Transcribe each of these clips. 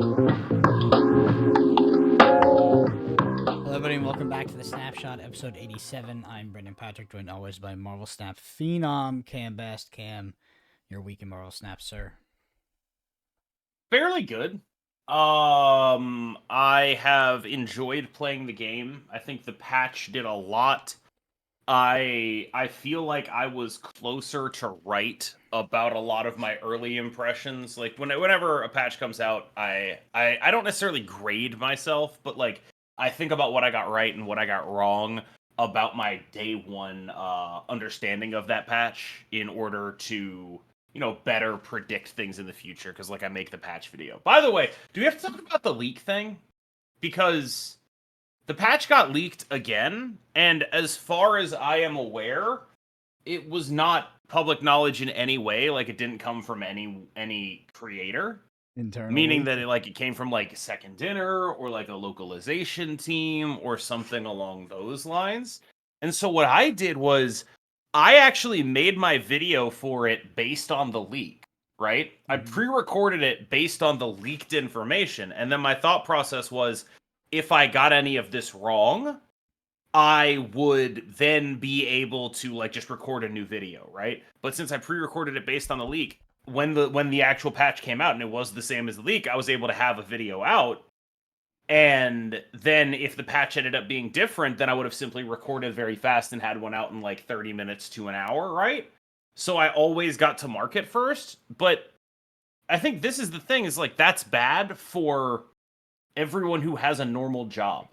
Hello, everybody, and welcome back to the Snapshot, episode 87. I'm Brendan Patrick, joined always by Marvel Snap Phenom, Cam Best. Cam, your week in Marvel Snap, sir. Fairly good. I have enjoyed playing the game. I think the patch did a lot. I feel like I was closer to right about a lot of my early impressions. Like whenever a patch comes out, I don't necessarily grade myself, but like I think about what I got right and what I got wrong about my day one understanding of that patch in order to better predict things in the future because like I make the patch video. By the way, do we have to talk about the leak thing? Because the patch got leaked again, and as far as I am aware, it was not public knowledge in any way. Like it didn't come from any creator. Meaning Internally. that it came from like Second Dinner or like a localization team or something along those lines. And so what I did was I actually made my video for it based on the leak, right? I pre-recorded it based on the leaked information. And then my thought process was if I got any of this wrong, I would then be able to like just record a new video, right? But since I pre-recorded it based on the leak, when the actual patch came out and it was the same as the leak, I was able to have a video out. And then if the patch ended up being different, then I would have simply recorded very fast and had one out in like 30 minutes to an hour, right? So I always got to market first, but I think this is the thing is like that's bad for everyone who has a normal job.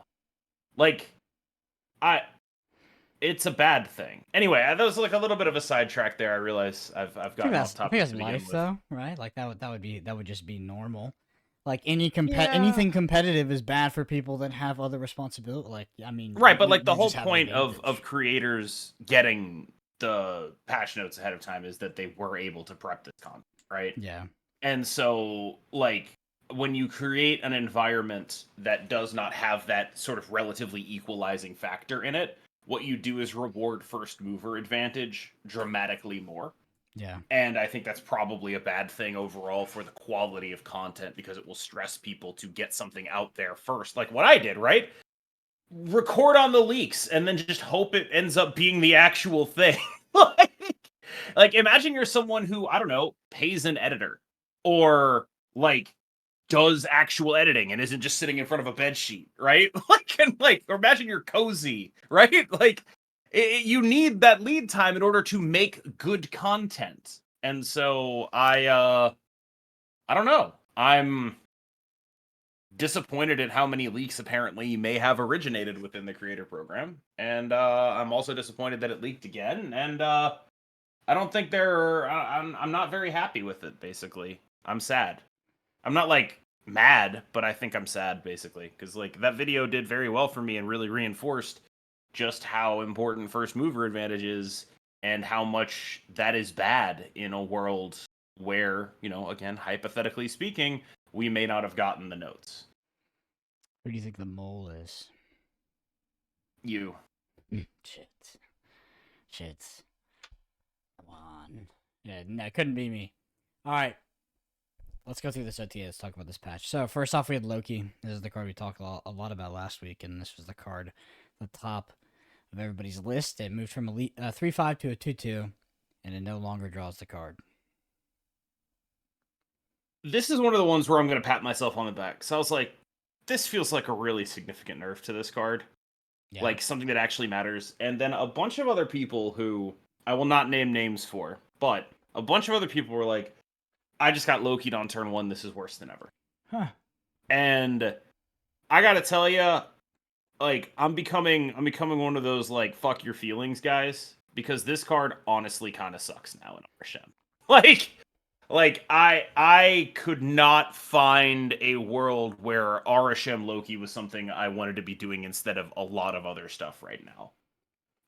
Like I it's a bad thing. Anyway, that was like a little bit of a sidetrack there. I realize I've I think gotten off that's I think topic that's to begin life, with. though, right? Like that would just be normal. Like Yeah. anything competitive is bad for people that have other responsibility. Like I mean, Right, but like the you whole just have an point of advantage. creators getting the patch notes ahead of time is that they were able to prep this content, right? Yeah. And so like when you create an environment that does not have that sort of relatively equalizing factor in it, what you do is reward first mover advantage dramatically more. Yeah. And I think that's probably a bad thing overall for the quality of content because it will stress people to get something out there first. Like what I did, right? Record on the leaks and then just hope it ends up being the actual thing. like imagine you're someone who, I don't know, pays an editor or like does actual editing and isn't just sitting in front of a bed sheet, right? Or imagine you're cozy, right? Like you need that lead time in order to make good content. And so I don't know. I'm disappointed at how many leaks apparently may have originated within the creator program, and I'm also disappointed that it leaked again. And I don't think they're. I'm not very happy with it. Basically, I'm sad. I'm not like mad, but I think I'm sad basically because like that video did very well for me and really reinforced just how important first mover advantage is and how much that is bad in a world where, again, hypothetically speaking, we may not have gotten the notes. Who do you think the mole is? You. Shit. Shit. Come on. Yeah, no, it couldn't be me. All right. Let's go through this OTA. Let's talk about this patch. So first off, we had Loki. This is the card we talked a lot about last week, and this was the card at the top of everybody's list. It moved from a 3/5 to a 2/2, and it no longer draws the card. This is one of the ones where I'm going to pat myself on the back. So I was like, this feels like a really significant nerf to this card. Yeah. Like something that actually matters. And then a bunch of other people who I will not name names for, but a bunch of other people were like, I just got Loki'd on turn one. This is worse than ever. Huh. And I gotta tell you, like I'm becoming one of those like fuck your feelings guys because this card honestly kind of sucks now in RSM. Like I could not find a world where RSM Loki was something I wanted to be doing instead of a lot of other stuff right now.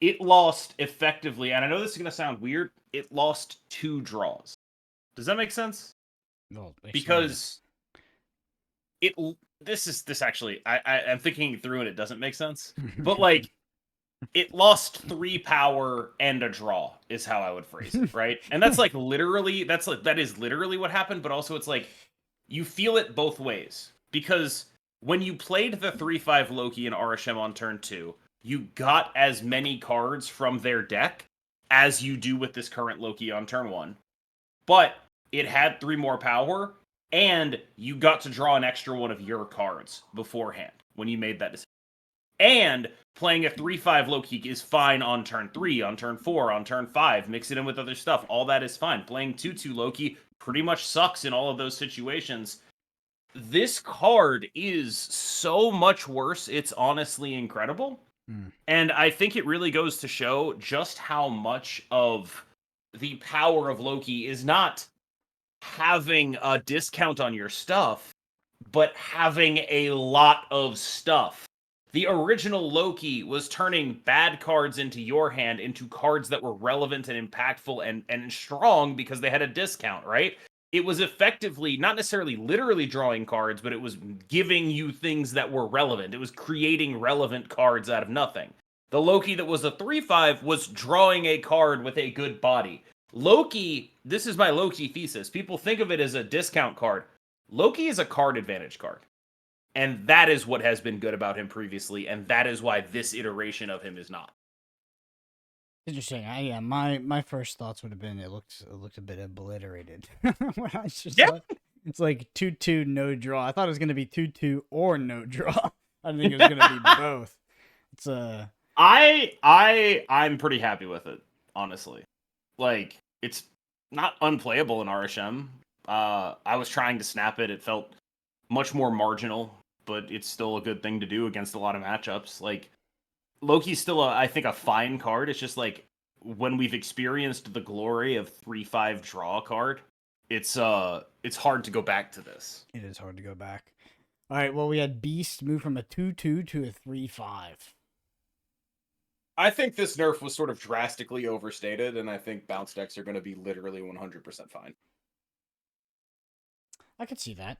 It lost effectively, and I know this is gonna sound weird. It lost 2 draws. Does that make sense? Well, explain. Because it this actually I'm thinking through and it doesn't make sense. But like it lost 3 power and a draw is how I would phrase it, right? And that's like literally that is literally what happened, but also it's like you feel it both ways. Because when you played the 3/5 Loki and RSM on turn 2, you got as many cards from their deck as you do with this current Loki on turn 1. But it had 3 more power, and you got to draw an extra one of your cards beforehand when you made that decision. And playing a 3/5 Loki is fine on turn 3, on turn 4, on turn 5. Mix it in with other stuff. All that is fine. Playing 2/2 Loki pretty much sucks in all of those situations. This card is so much worse. It's honestly incredible. And I think it really goes to show just how much of the power of Loki is not having a discount on your stuff, but having a lot of stuff. The original Loki was turning bad cards into your hand into cards that were relevant and impactful and strong because they had a discount, right? It was effectively not necessarily literally drawing cards, but it was giving you things that were relevant. It was creating relevant cards out of nothing. The Loki that was a 3/5 was drawing a card with a good body. Loki, this is my Loki thesis. People think of it as a discount card. Loki is a card advantage card. And that is what has been good about him previously, and that is why this iteration of him is not. Interesting. Yeah, my first thoughts would have been it looked a bit obliterated. It's like 2/2 no draw. I thought it was gonna be 2/2 or no draw. I didn't think it was gonna be both. It's I'm pretty happy with it, honestly. Like, it's not unplayable in RSM. I was trying to snap it. It felt much more marginal, but it's still a good thing to do against a lot of matchups. Like, Loki's still, I think, a fine card. It's just like when we've experienced the glory of 3/5 draw card, it's hard to go back to this. It is hard to go back. All right. Well, we had Beast move from a 2/2 to a 3/5. I think this nerf was sort of drastically overstated, and I think bounce decks are going to be literally 100% fine. I could see that.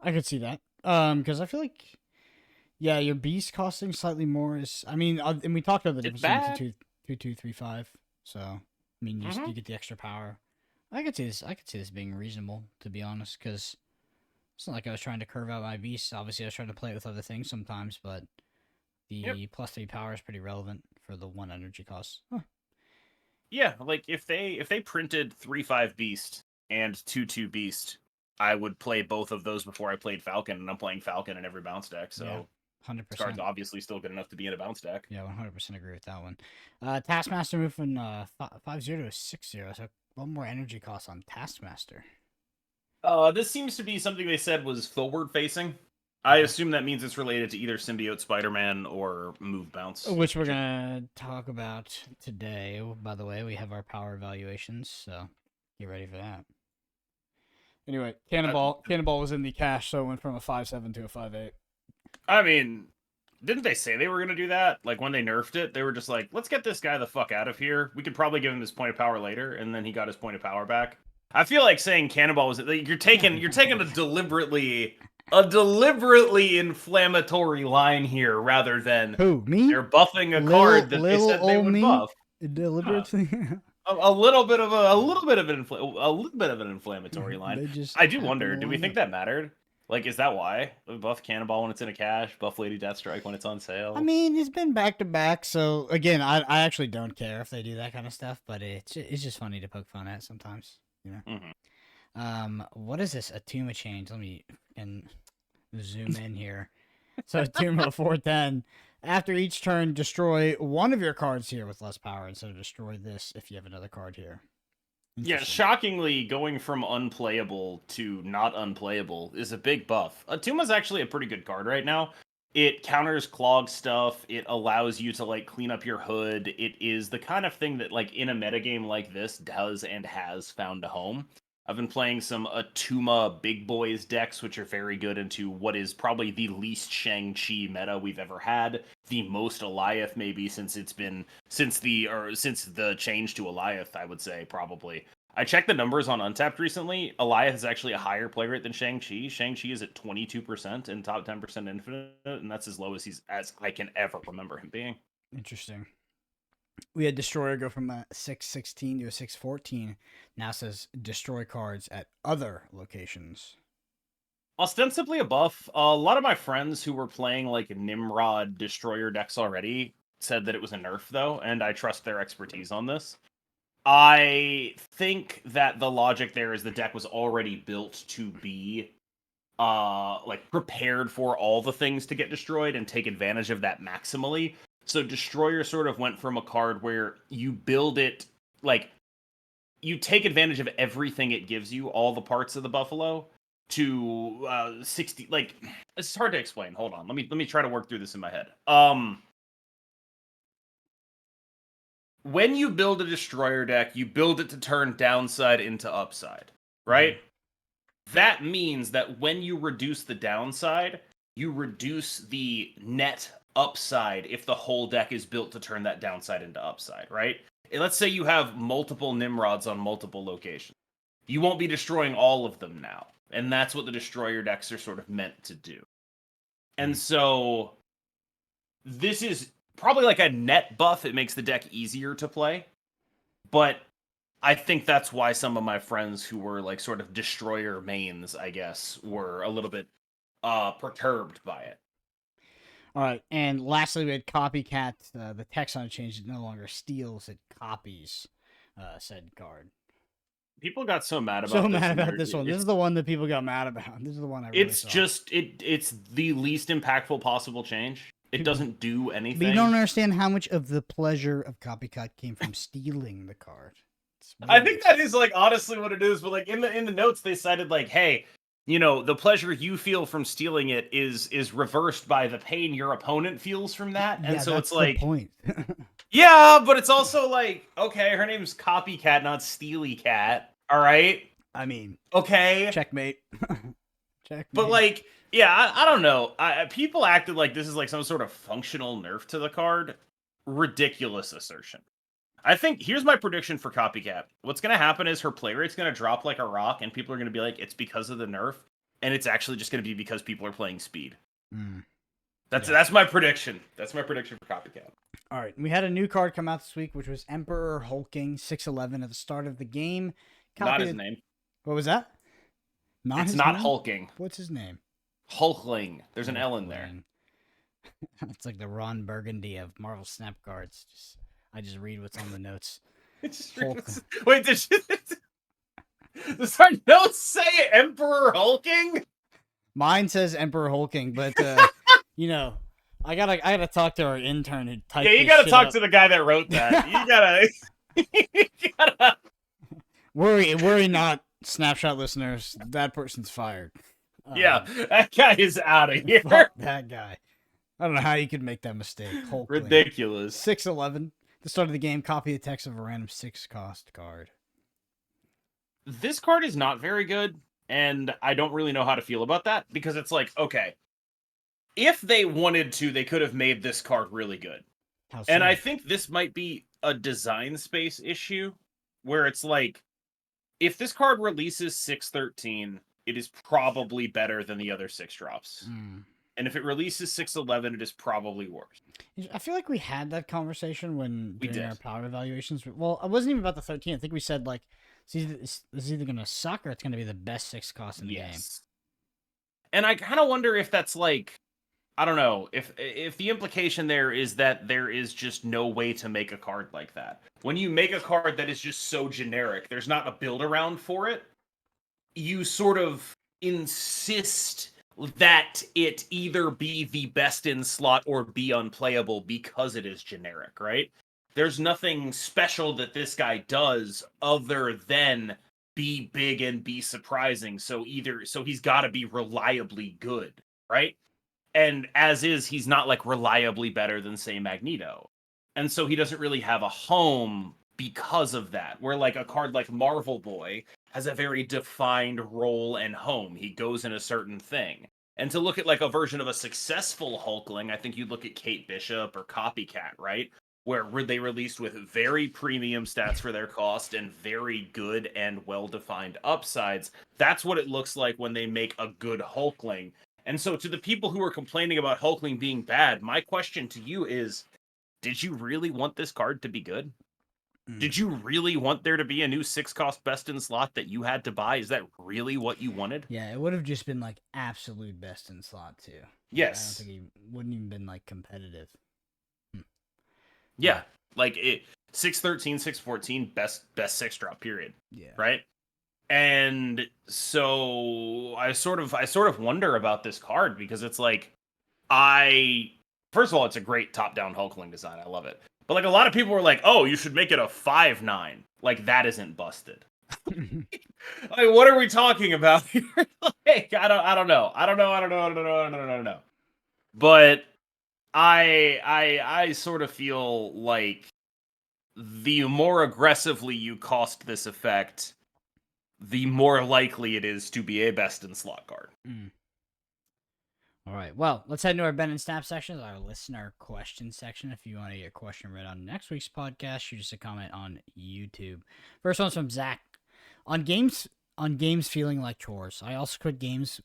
Because I feel like, yeah, your Beast costing slightly more is. I mean, and we talked about the difference between 2/2, 3/5. So, I mean, you get the extra power. I could see this being reasonable, to be honest, because it's not like I was trying to curve out my Beast. Obviously, I was trying to play it with other things sometimes, but the +3 power is pretty relevant for the 1 energy cost. Huh. Yeah, like if they printed 3/5 Beast and 2/2 Beast, I would play both of those before I played Falcon, and I'm playing Falcon in every bounce deck, so yeah, 100%. This card's obviously still good enough to be in a bounce deck. Yeah, 100% agree with that one. Taskmaster moved from 5/0 to 6/0, so 1 more energy cost on Taskmaster. This seems to be something they said was forward facing. I assume that means it's related to either Symbiote Spider-Man or Move Bounce. Which we're going to talk about today. By the way, we have our power evaluations, so get ready for that. Anyway, Cannonball was in the cash, so it went from a 5/7 to a 5/8. I mean, didn't they say they were going to do that? Like, when they nerfed it, they were just like, let's get this guy the fuck out of here. We could probably give him his point of power later, and then he got his point of power back. I feel like saying Cannonball was like, you're taking a deliberately inflammatory line here rather than who, me? They're buffing a card that they said they would buff. Deliberately. A little bit of an inflammatory line. I do wonder, do we think that mattered? Like, is that why? Buff Cannonball when it's in a cache, buff Lady Deathstrike when it's on sale. I mean, it's been back to back, so again, I actually don't care if they do that kind of stuff, but it's just funny to poke fun at sometimes, you know. What is this Atuma change? Let me zoom in here. So Atuma 410. After each turn, destroy one of your cards here with less power instead of destroy this if you have another card here. Yeah, shockingly, going from unplayable to not unplayable is a big buff. Atuma's actually a pretty good card right now. It counters clog stuff. It allows you to, like, clean up your hood. It is the kind of thing that, like, in a metagame like this does and has found a home. I've been playing some Atuma Big Boys decks, which are very good into what is probably the least Shang-Chi meta we've ever had. The most Alioth, maybe, since the change to Alioth, I would say, probably. I checked the numbers on Untapped recently. Alioth is actually a higher play rate than Shang-Chi. Shang-Chi is at 22% and top 10% infinite, and that's as low as I can ever remember him being. Interesting. We had Destroyer go from a 6/16 to a 6/14. Now says destroy cards at other locations. ostensibly a buff. A lot of my friends who were playing like Nimrod Destroyer decks already said that it was a nerf, though, and I trust their expertise on this. I think that the logic there is the deck was already built to be like prepared for all the things to get destroyed and take advantage of that maximally. So Destroyer sort of went from a card where you build it like you take advantage of everything it gives you, all the parts of the Buffalo, to 60. Like, it's hard to explain. Hold on, let me try to work through this in my head. When you build a Destroyer deck, you build it to turn downside into upside, right? That means that when you reduce the downside, you reduce the net upside if the whole deck is built to turn that downside into upside, right? And let's say you have multiple Nimrods on multiple locations. You won't be destroying all of them now. And that's what the Destroyer decks are sort of meant to do. And so this is probably like a net buff. It makes the deck easier to play. But I think that's why some of my friends who were like sort of Destroyer mains, I guess, were a little bit perturbed by it. All right, and lastly, we had Copycat. The text on it changed. It no longer steals; it copies said card. People got so mad about So this. mad about this one. This is the one that people got mad about. This is the one I really It's saw. just it's the least impactful possible change. It doesn't do anything. But you don't understand how much of the pleasure of Copycat came from stealing the card. I think that is like honestly what it is. But like in the notes, they cited like, hey, you know, the pleasure you feel from stealing it is reversed by the pain your opponent feels from that. And yeah, so that's it's like the point. yeah, but it's also like, okay, her name's Copycat, not Steely Cat. All right. I mean, okay, checkmate. Checkmate. But like, yeah, I don't know. People acted like this is like some sort of functional nerf to the card. Ridiculous assertion. I think here's my prediction for Copycat. What's going to happen is her play rate's going to drop like a rock, and people are going to be like, it's because of the nerf, and it's actually just going to be because people are playing speed. That's my prediction. That's my prediction for Copycat. All right, we had a new card come out this week, which was Emperor Hulking 611 at the start of the game. Not his name. What was that? It's not Hulking. What's his name? Hulkling. There's an L in there. It's like the Ron Burgundy of Marvel Snap cards. I just read what's on the notes. Wait, does our notes say Emperor Hulking? Mine says Emperor Hulking, but you know, I gotta talk to our intern who typed. Yeah, you gotta talk to the guy that wrote that. You gotta. Worry not, Snapshot listeners. That person's fired. Yeah, that guy is out of here. Fuck that guy. I don't know how you could make that mistake. Hulkling. Ridiculous. 611. The start of the game, copy the text of a random 6-cost card. This card is not very good, and I don't really know how to feel about that, because it's like, okay, if they wanted to, they could have made this card really good. And I think this might be a design space issue, where it's like, if this card releases 613, it is probably better than the other 6 drops. And if it releases 611, it is probably worse. I feel like we had that conversation when during our power evaluations. Well, it wasn't even about the 13. I think we said like it's either going to suck or it's going to be the best 6 cost in the game. And I kind of wonder if that's like, I don't know, if the implication there is that there is just no way to make a card like that. When you make a card that is just so generic, there's not a build around for it. You sort of insist that it either be the best in slot or be unplayable because it is generic, right? There's nothing special that this guy does other than be big and be surprising. So he's got to be reliably good, right? And as is, he's not like reliably better than, say, Magneto. And so he doesn't really have a home because of that. Where like a card like Marvel Boy has a very defined role and home. He goes in a certain thing. And to look at like a version of a successful Hulkling, I think you look at Kate Bishop or Copycat, right? Where they released with very premium stats for their cost and very good and well-defined upsides. That's what it looks like when they make a good Hulkling. And so to the people who are complaining about Hulkling being bad, my question to you is, did you really want this card to be good? Did you really want there to be a new 6-cost best in slot that you had to buy? Is that really what you wanted? Yeah, it would have just been like absolute best in slot too. Like I don't Yes. think he wouldn't even been like competitive. Yeah. Like it 613, 614, best 6-drop period. Yeah. Right? And so I sort of wonder about this card because it's like I first of all, it's a great top-down Hulkling design. I love it. But like a lot of people were like, "Oh, you should make it a 5/9." Like that isn't busted. Like what are we talking about here? Like I don't know. I don't know. I don't know. I don't know. I don't know. I don't know. But I sort of feel like the more aggressively you cost this effect, the more likely it is to be a best in slot card. All right. Well, let's head into our Bend&Snap section, our listener question section. If you want to get a question read on next week's podcast, shoot us a comment on YouTube. First one's from Zach. On games feeling like chores. I also quit games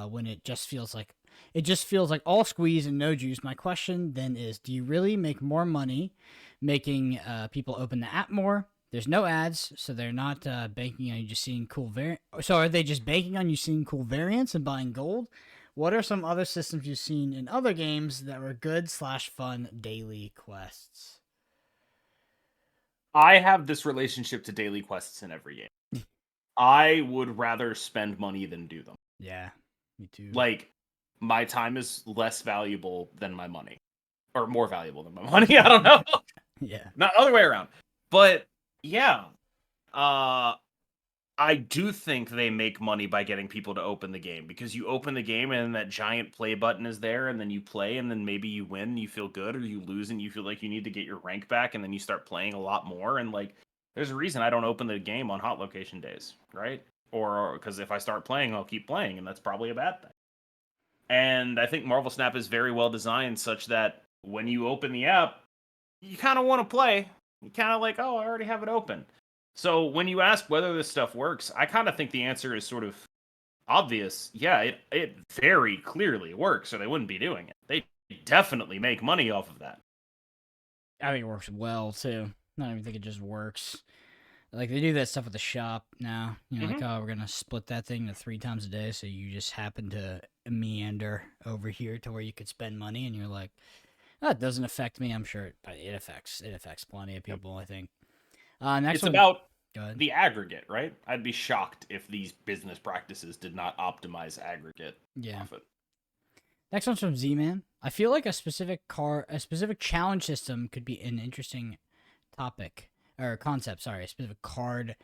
when it just feels like all squeeze and no juice. My question then is, do you really make more money making people open the app more? There's no ads, so they're not banking on you just seeing cool So are they just banking on you seeing cool variants and buying gold? What are some other systems you've seen in other games that were good/fun daily quests? I have this relationship to daily quests in every game. I would rather spend money than do them. Yeah, me too. Like, my time is less valuable than my money. Or more valuable than my money. I don't know. Yeah. Not other way around. But, yeah. I do think they make money by getting people to open the game because you open the game and that giant play button is there and then you play and then maybe you win and you feel good or you lose and you feel like you need to get your rank back and then you start playing a lot more and like there's a reason I don't open the game on hot location days, right? Or because if I start playing, I'll keep playing and that's probably a bad thing. And I think Marvel Snap is very well designed such that when you open the app, you kind of want to play. You kind of like, oh, I already have it open. So when you ask whether this stuff works, I kind of think the answer is sort of obvious. Yeah, it very clearly works, or they wouldn't be doing it. They definitely make money off of that. I think it works well too. I don't even think it just works. Like they do that stuff at the shop now. You know, like oh, we're gonna split that thing to 3 times a day, so you just happen to meander over here to where you could spend money, and you're like, that doesn't affect me. I'm sure it affects plenty of people. I think. Next It's one. about Go ahead. the aggregate, right? I'd be shocked if these business practices did not optimize aggregate profit. Next one's from Z-Man. I feel like a specific challenge system could be an interesting topic or concept. Sorry, a specific card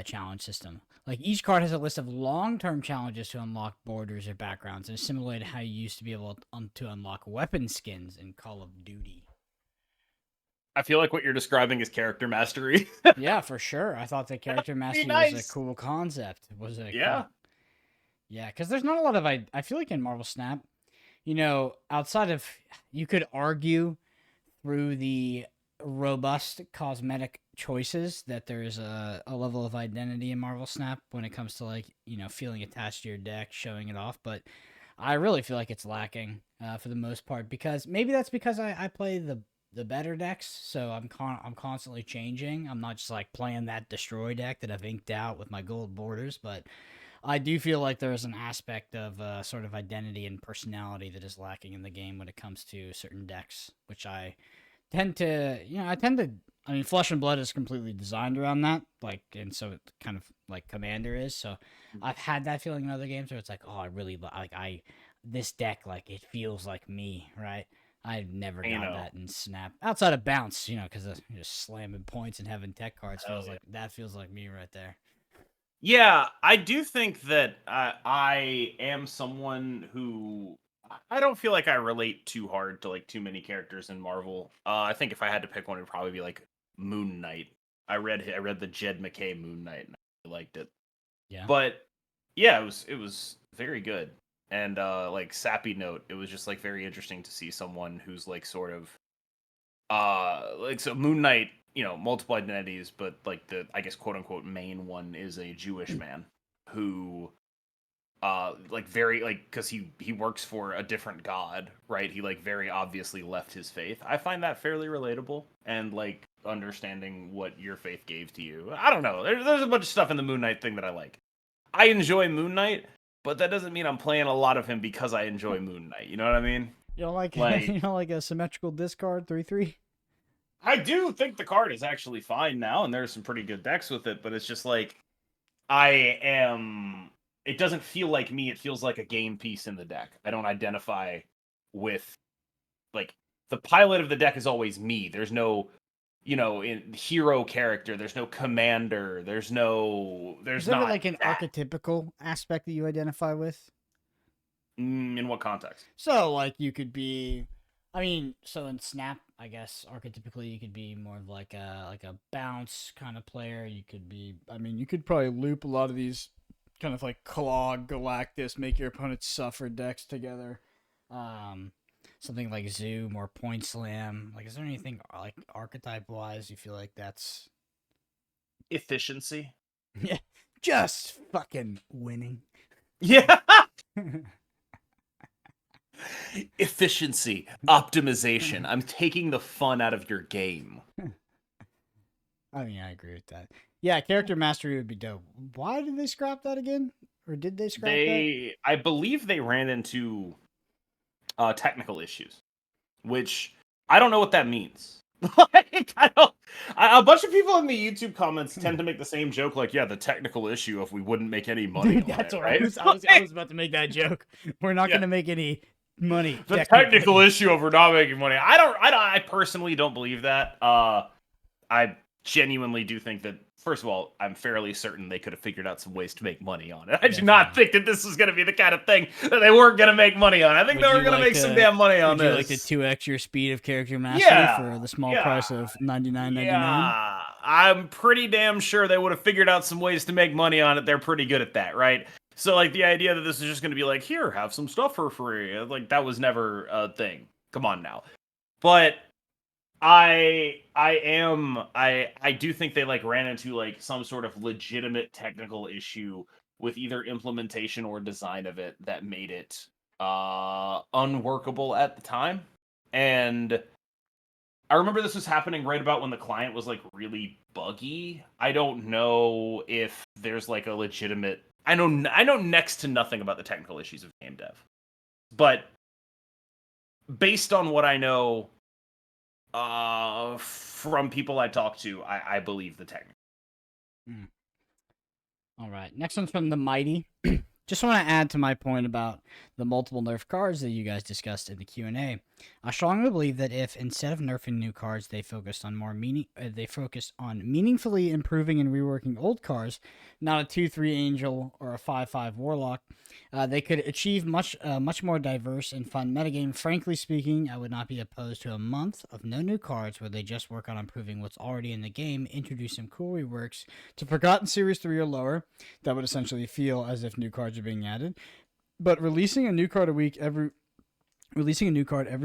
challenge system. Like each card has a list of long-term challenges to unlock borders or backgrounds, in a similar way to how you used to be able to unlock weapon skins in Call of Duty. I feel like what you're describing is character mastery. Yeah, for sure. I thought that character mastery nice. was a cool concept. Yeah. Yeah, because there's not a lot of I feel like in Marvel Snap, you know, outside of you could argue through the robust cosmetic choices that there's a level of identity in Marvel Snap when it comes to like, you know, feeling attached to your deck, showing it off, but I really feel like it's lacking for the most part because maybe that's because I play the better decks, so I'm constantly changing. I'm not just like playing that destroy deck that I've inked out with my gold borders, but I do feel like there's an aspect of sort of identity and personality that is lacking in the game when it comes to certain decks, which I tend to, I mean, Flesh and Blood is completely designed around that, like, and so it kind of like Commander is. So I've had that feeling in other games where it's like, oh, I really like this deck, like it feels like me, right? I've never got that in Snap outside of Bounce, you know, because just slamming points and having tech cards feels like me right there. Yeah, I do think that I am someone who I don't feel like I relate too hard to like too many characters in Marvel. I think if I had to pick one, it'd probably be like Moon Knight. I read the Jed McKay Moon Knight and I liked it. Yeah. But yeah, it was very good. And like sappy note, it was just like very interesting to see someone who's like sort of like so Moon Knight, you know, multiple identities, but like the I guess quote unquote main one is a Jewish man who like very like because he works for a different god, right? He like very obviously left his faith. I find that fairly relatable, and like understanding what your faith gave to you. I don't know. There's a bunch of stuff in the Moon Knight thing that I like. I enjoy Moon Knight, but that doesn't mean I'm playing a lot of him because I enjoy Moon Knight. You know what I mean? You don't like Like, you don't like a symmetrical discard 3/3? I do think the card is actually fine now, and there's some pretty good decks with it, but it's just like I am. It doesn't feel like me. It feels like a game piece in the deck. I don't identify with like the pilot of the deck is always me. There's no, in hero character. There's no commander. There's Is there not like an that. archetypical aspect that you identify with? In what context? So like you could be, I mean, so in Snap, I guess archetypically you could be more of like a bounce kind of player. You could be, I mean, you could probably loop a lot of these kind of like Clog, Galactus, make your opponents suffer decks together. Something like Zoom or Point Slam. Like, is there anything like archetype wise you feel like that's Efficiency. yeah, just fucking winning? Yeah. Efficiency, optimization. I'm taking the fun out of your game. I mean, I agree with that. Yeah, character mastery would be dope. Why did they scrap that again? Or did they scrap that? I believe they ran into technical issues, which I don't know what that means. Like, a bunch of people in the YouTube comments tend to make the same joke, like, "Yeah, the technical issue if we wouldn't make any money Dude, on that's it." what Right? I was about to make that joke. We're not Yeah. gonna make any money. The technical issue of we're not making money. I personally don't believe that. I genuinely do think that, first of all, I'm fairly certain they could have figured out some ways to make money on it. I do not think that this was going to be the kind of thing that they weren't going to make money on. I think they were going to make some damn money on this. Would you like the 2x your speed of character mastery for the small price of $99.99? Yeah, I'm pretty damn sure they would have figured out some ways to make money on it. They're pretty good at that, right? So, like, the idea that this is just going to be like, here, have some stuff for free, like, that was never a thing. Come on now. But I do think they like ran into like some sort of legitimate technical issue with either implementation or design of it that made it unworkable at the time. And I remember this was happening right about when the client was like really buggy. I don't know if there's like a legitimate I know next to nothing about the technical issues of game dev. But based on what I know from people I talk to, I believe the technical. All right, next one's from the Mighty. Just want to add to my point about the multiple nerf cards that you guys discussed in the Q&A. I strongly believe that if instead of nerfing new cards, they focused on meaningfully improving and reworking old cards, not a 2/3 Angel or a 5/5 Warlock, they could achieve much more diverse and fun metagame. Frankly speaking, I would not be opposed to a month of no new cards where they just work on improving what's already in the game, introduce some cool reworks to Forgotten Series 3 or lower. That would essentially feel as if new cards are being added. But releasing a new card every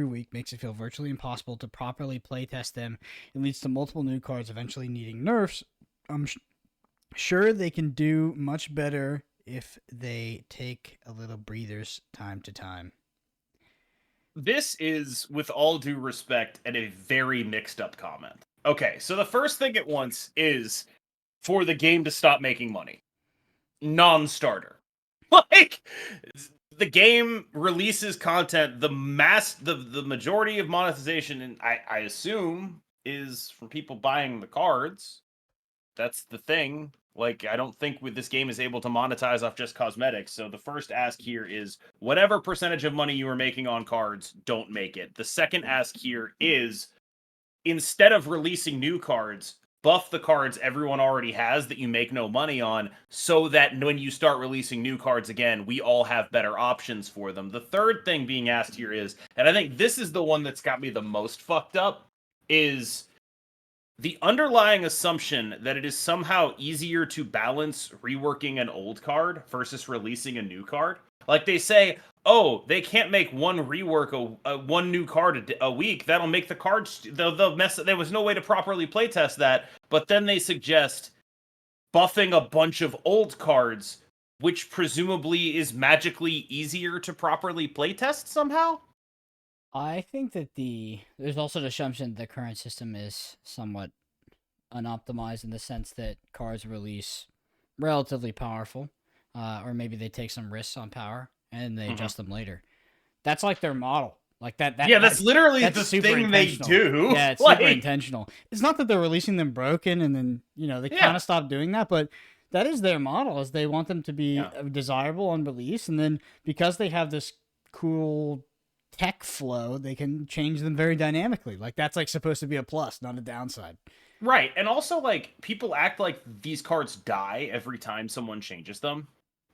week makes it feel virtually impossible to properly playtest them. It leads to multiple new cards eventually needing nerfs. I'm sure they can do much better if they take a little breathers time to time. This is, with all due respect, and a very mixed up comment. Okay, so the first thing it wants is for the game to stop making money. Non-starter. Like, the game releases content, the majority of monetization, and I assume, is from people buying the cards. That's the thing. Like, I don't think this game is able to monetize off just cosmetics. So the first ask here is whatever percentage of money you are making on cards, don't make it. The second ask here is instead of releasing new cards, buff the cards everyone already has that you make no money on so that when you start releasing new cards again, we all have better options for them. The third thing being asked here is, and I think this is the one that's got me the most fucked up, is the underlying assumption that it is somehow easier to balance reworking an old card versus releasing a new card. Like they say, oh, they can't make one rework, one new card a week. That'll make the cards, they'll mess. There was no way to properly playtest that. But then they suggest buffing a bunch of old cards, which presumably is magically easier to properly playtest somehow. I think that there's also the assumption that the current system is somewhat unoptimized in the sense that cards release relatively powerful, or maybe they take some risks on power and they adjust them later. That's like their model. Like that. Yeah, that's literally that's the super thing they intentional. do. Yeah, it's super intentional. It's not that they're releasing them broken and then they kind of stop doing that, but that is their model. Is they want them to be desirable on release, and then because they have this cool tech flow, they can change them very dynamically. Like that's like supposed to be a plus, not a downside. Right, and also like people act like these cards die every time someone changes them.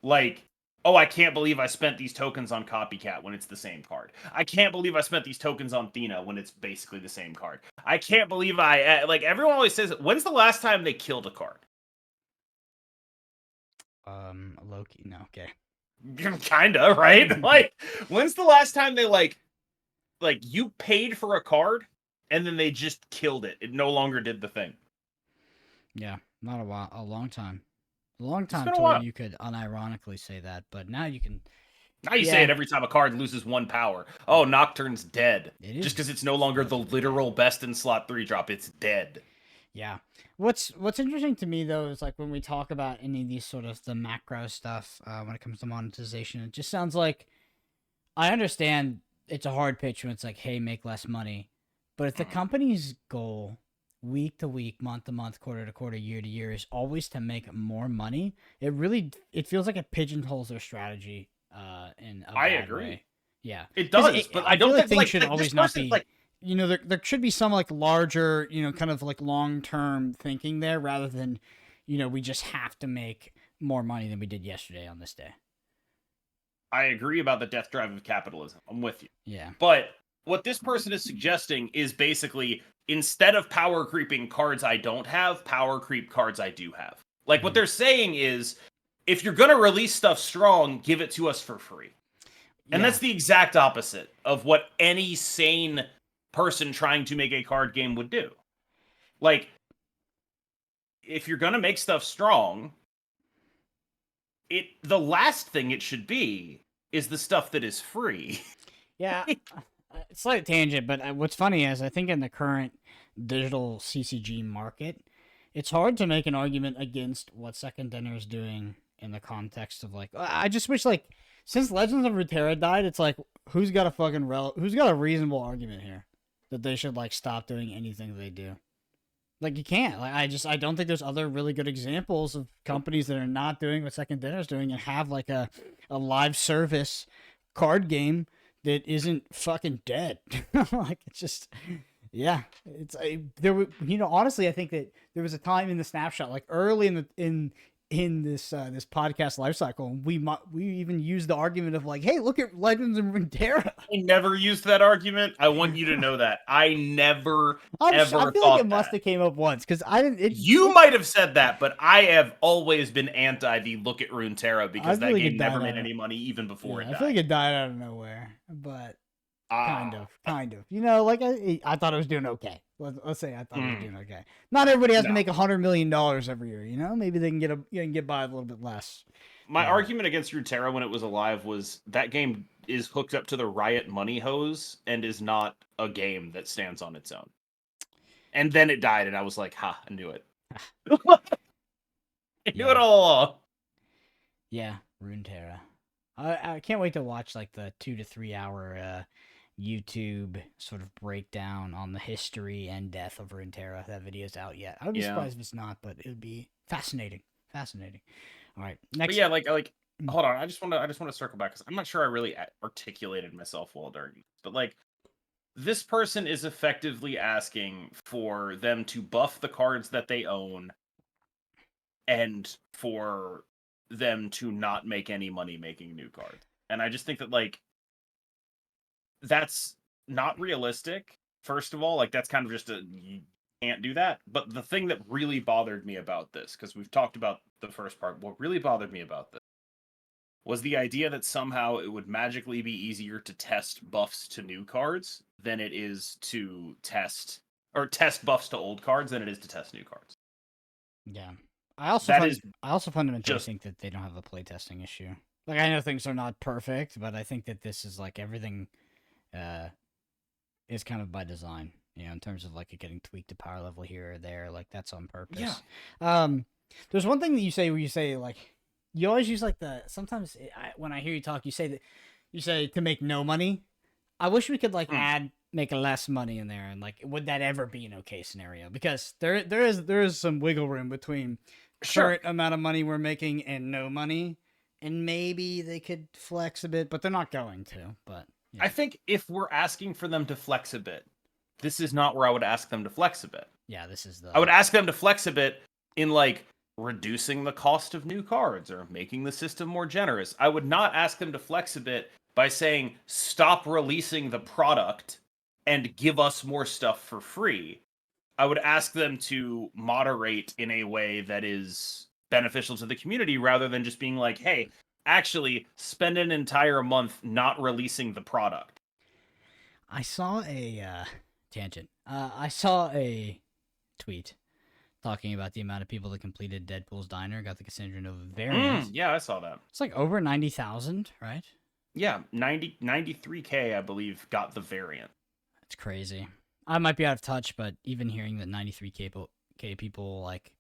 Like, oh, I can't believe I spent these tokens on Copycat when it's the same card. I can't believe I spent these tokens on Thena when it's basically the same card. I can't believe like everyone always says, when's the last time they killed a card? Loki. No, okay. Kinda, right? Like, when's the last time they like you paid for a card and then they just killed it? It no longer did the thing. Yeah, not a while, a long time. A long time been a to while. where you could unironically say that, but now you can. Now you say it every time a card loses 1 power. Oh, Nocturne's dead. It is. Just because it's no longer the literal best in slot 3 drop, it's dead. Yeah. What's interesting to me though is like when we talk about any of these sort of the macro stuff when it comes to monetization, it just sounds like I understand it's a hard pitch when it's like, hey, make less money, but if the company's goal week to week, month to month, quarter to quarter, year to year is always to make more money, it feels like it pigeonholes their strategy in a bad way. Yeah, it does, but I don't feel think things like should always not be like. There should be some like larger, kind of like long-term thinking there rather than, we just have to make more money than we did yesterday on this day. I agree about the death drive of capitalism. I'm with you. Yeah. But what this person is suggesting is basically instead of power creeping cards I don't have, power creep cards I do have. Like what they're saying is if you're going to release stuff strong, give it to us for free. And that's the exact opposite of what any sane person trying to make a card game would do. Like, if you're gonna make stuff strong, the last thing it should be is the stuff that is free. Yeah, slight tangent, but what's funny is I think in the current digital CCG market, it's hard to make an argument against what Second Dinner is doing in the context of like, I just wish like since Legends of Runeterra died, it's like who's got a reasonable argument here that they should like stop doing anything they do. Like you can't. Like I don't think there's other really good examples of companies that are not doing what Second Dinner is doing and have like a live service card game that isn't fucking dead. Like it's just it's honestly I think that there was a time in the Snapshot like early in this this podcast life cycle, we even used the argument of like, hey, look at Legends and Runeterra. I never used that argument. I want you to know that I never I feel like it must have came up once because I didn't. You might have said that, but I have always been anti the look at Runeterra because that game never made any money even before it died. I feel like it died out of nowhere, but kind of. Like I thought it was doing okay. Let's say I thought it was doing okay. Not everybody has to make $100 million every year. Maybe they can get by a little bit less. My argument against Runeterra when it was alive was that game is hooked up to the Riot money hose and is not a game that stands on its own. And then it died, and I was like, "Ha! I knew it. I knew it all along." Yeah, Runeterra. I can't wait to watch like the 2 to 3 hour YouTube sort of breakdown on the history and death of Runeterra. That video's out yet. I would be surprised if it's not, but it would be fascinating. All right, next. But yeah, like hold on. I just want to circle back because I'm not sure I really articulated myself well during this. But like, this person is effectively asking for them to buff the cards that they own, and for them to not make any money making new cards. And I just think that like that's not realistic. First of all, like that's kind of just you can't do that. But the thing that really bothered me about this, because we've talked about the first part, what really bothered me about this was the idea that somehow it would magically be easier to test buffs to new cards than it is to test buffs to old cards than it is to test new cards. Yeah. I also fundamentally think that they don't have a playtesting issue. Like I know things are not perfect, but I think that this is like everything is kind of by design. in terms of like it getting tweaked to power level here or there. Like that's on purpose. Yeah. There's one thing that you say where you say like you always use like sometimes when I hear you talk, you say that you say to make no money. I wish we could like make less money in there, and like would that ever be an okay scenario? Because there is some wiggle room between current amount of money we're making and no money, and maybe they could flex a bit, but they're not going to. But yeah. I think if we're asking for them to flex a bit, this is not where I would ask them to flex a bit. Yeah, this is the. I would ask them to flex a bit in like reducing the cost of new cards or making the system more generous. I would not ask them to flex a bit by saying stop releasing the product and give us more stuff for free. I would ask them to moderate in a way that is beneficial to the community rather than just being like, hey, actually spend an entire month not releasing the product. I saw a tangent. I saw a tweet talking about the amount of people that completed Deadpool's Diner, got the Cassandra Nova variant. Yeah, I saw that. It's like over 90,000, right? Yeah, 93K, I believe, got the variant. That's crazy. I might be out of touch, but even hearing that 93K people like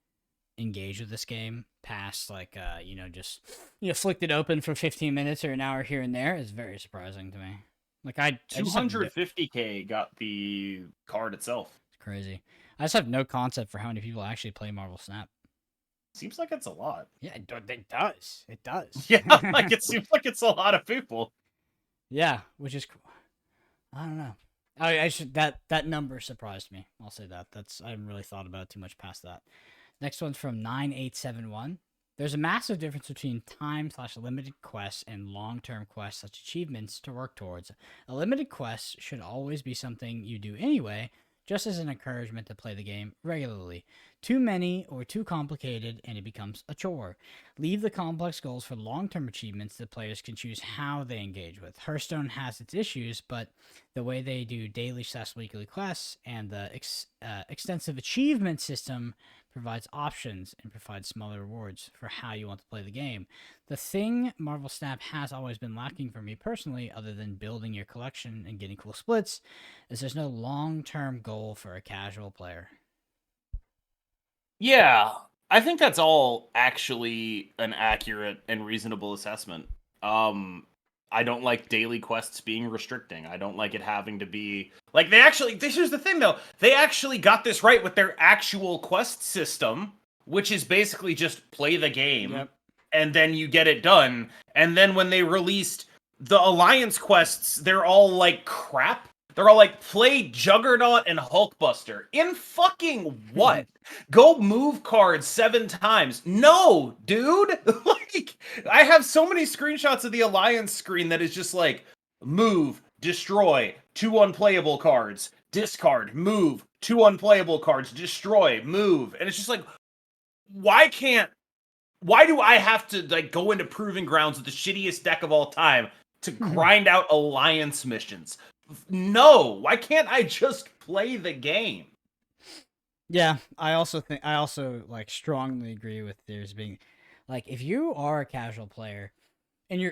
engage with this game past like just flicked it open for 15 minutes or an hour here and there is very surprising to me. Like 250K got the card itself. It's crazy. I just have no concept for how many people actually play Marvel Snap. Seems like it's a lot. Yeah, it does. It does. Yeah, like it seems like it's a lot of people. Yeah, which is cool. I don't know. I should that number surprised me. I'll say that. I haven't really thought about it too much past that. Next one's from 9871. There's a massive difference between time/limited quests and long-term quests such achievements to work towards. A limited quest should always be something you do anyway, just as an encouragement to play the game regularly. Too many or too complicated, and it becomes a chore. Leave the complex goals for long-term achievements that players can choose how they engage with. Hearthstone has its issues, but the way they do daily/weekly quests and the extensive achievement system provides options and provides smaller rewards for how you want to play the game. The thing Marvel Snap has always been lacking for me personally, other than building your collection and getting cool splits, is there's no long-term goal for a casual player. Yeah, I think that's all actually an accurate and reasonable assessment. I don't like daily quests being restricting. I don't like it having to be like here's the thing though. They actually got this right with their actual quest system, which is basically just play the game and then you get it done. And then when they released the Alliance quests, they're all like crap. They're all like, play Juggernaut and Hulkbuster. In fucking what? Go move cards 7 times. No, dude. Like, I have so many screenshots of the Alliance screen that is just like, move, destroy, 2 unplayable cards, discard, move, 2 unplayable cards, destroy, move. And it's just like, why do I have to like go into Proving Grounds with the shittiest deck of all time to grind out Alliance missions? No, why can't I just play the game? Yeah, I also like strongly agree with there's being like if you are a casual player and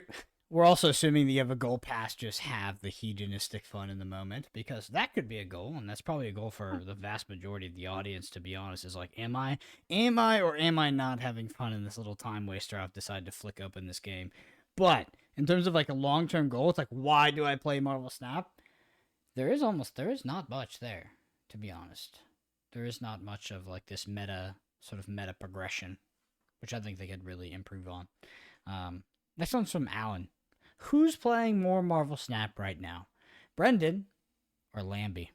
we're also assuming that you have a goal past just have the hedonistic fun in the moment, because that could be a goal, and that's probably a goal for the vast majority of the audience, to be honest, is like am I or am I not having fun in this little time waster I've decided to flick open this game. But in terms of like a long-term goal, it's like, why do I play Marvel Snap? There is not much there, to be honest. There is not much of like this meta progression, which I think they could really improve on. Next one's from Alan. Who's playing more Marvel Snap right now? Brendan or Lambie?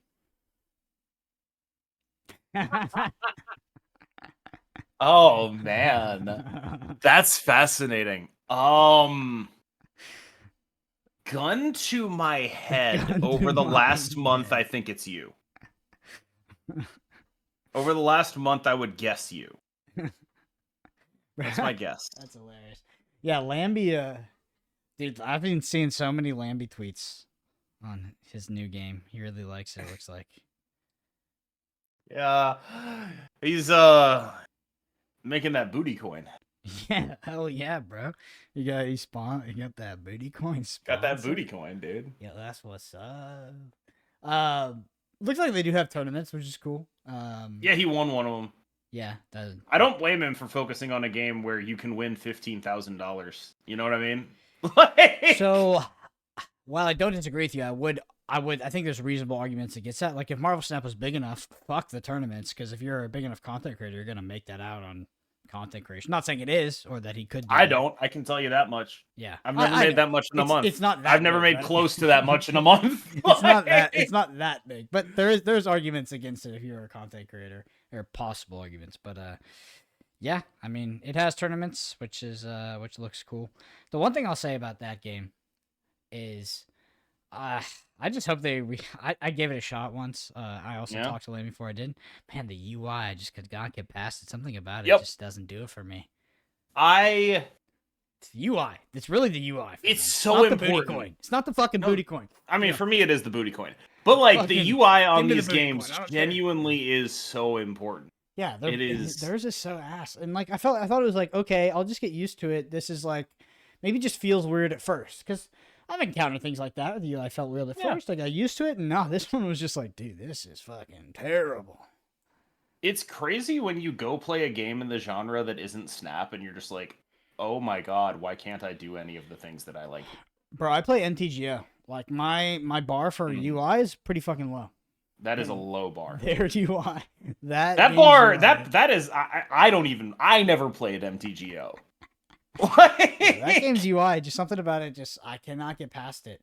Oh man. That's fascinating. Gun to my head, over the last month, I think it's you. Over the last month, I would guess you. That's my guess. That's hilarious. Yeah, Lambie, dude, I've been seeing so many Lambie tweets on his new game. He really likes it, looks like. Yeah. He's, making that booty coin. Yeah, hell yeah, bro. You got that booty coin. Got that booty coin, dude. Yeah, that's what's up. looks like they do have tournaments, which is cool. Yeah, he won one of them. Yeah, that, I don't blame him for focusing on a game where you can win $15,000. You know what I mean? Like- So, while I don't disagree with you, I think there's reasonable arguments against that. Like, if Marvel Snap was big enough, fuck the tournaments, because if you're a big enough content creator, you're gonna make that out on content creation. Not saying it is, or that he could do I it. don't. I can tell you that much. Yeah, I've never made that much in a month. It's not that I've never big, made but- close to that much in a month. It's not that. It's not that big, but there's arguments against it if you're a content creator, or possible arguments. But yeah, I mean, it has tournaments, which looks cool. The one thing I'll say about that game is, I just hope I gave it a shot once. I also Yeah. talked to Lane before I did. Man, the UI, I just could not get past it. Something about it Yep. just doesn't do it for me. It's It's the UI. It's really the UI. For me. so not the booty important. coin. It's not the fucking No. booty coin. I mean, Yeah. for me, it is the booty coin. But like the Fucking UI on give me the these booty games coin, I don't care. genuinely is so important. Yeah, It is- Theirs is so ass, and like I thought it was like, okay, I'll just get used to it. This is like, maybe just feels weird at first, because I've encountered things like that with you. I felt weird at Yeah. first. I got used to it, and now this one was just like, dude, this is fucking terrible. It's crazy when you go play a game in the genre that isn't Snap and you're just like, oh my god, why can't I do any of the things that I like? Bro, I play NTGO. Like my bar for Mhm. UI is pretty fucking low. That is a low bar. Their UI. That That game's bar, UI. that is, I never played MTGO. That game's UI, just something about it, just I cannot get past it.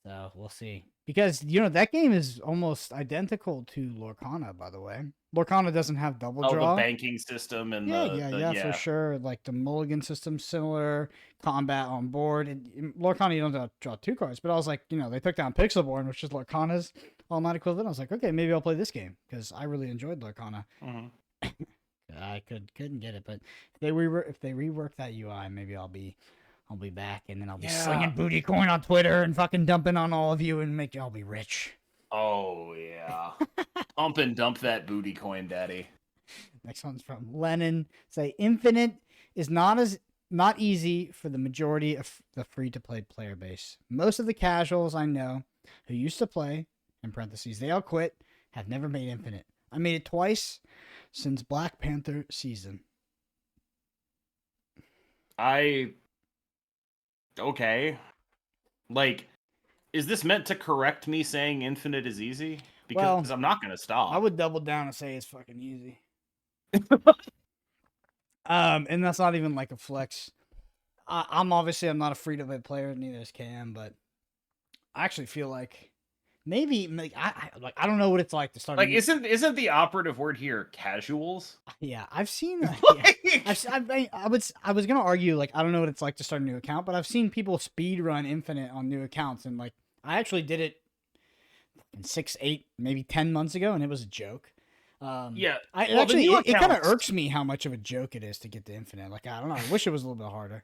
So we'll see. Because that game is almost identical to Lorcana, by the way. Lorcana doesn't have double Oh, draw. the banking system and Yeah, for sure. Like the mulligan system's similar, combat on board. In Lorcana, you don't have to draw 2 cards, but I was like, they took down Pixelborn, which is Lorcana's online equivalent. I was like, okay, maybe I'll play this game because I really enjoyed Lorcana. Mhm. I couldn't get it, but if they rework that UI, maybe I'll be back, and then I'll be Yeah. slinging booty coin on Twitter and fucking dumping on all of you and make y'all be rich. Oh yeah, pump and dump that booty coin, daddy. Next one's from Lennon. Say Infinite is not easy for the majority of the free-to-play player base. Most of the casuals I know who used to play, in parentheses, they all quit, have never made Infinite. I made it twice since Black Panther season. Okay. Like, is this meant to correct me saying Infinite is easy? Because Well, I'm not gonna stop. I would double down and say it's fucking easy. And that's not even like a flex. I'm not a free-to-play player, neither is Cam, but I actually feel like maybe I don't know what it's like to start. Like, isn't the operative word here casuals? Yeah, I've seen. Like- I was gonna argue like I don't know what it's like to start a new account, but I've seen people speed run Infinite on new accounts, and like I actually did it in 6, 8, maybe 10 months ago, and it was a joke. Yeah. It kind of irks me how much of a joke it is to get to Infinite. Like I don't know, I wish it was a little bit harder.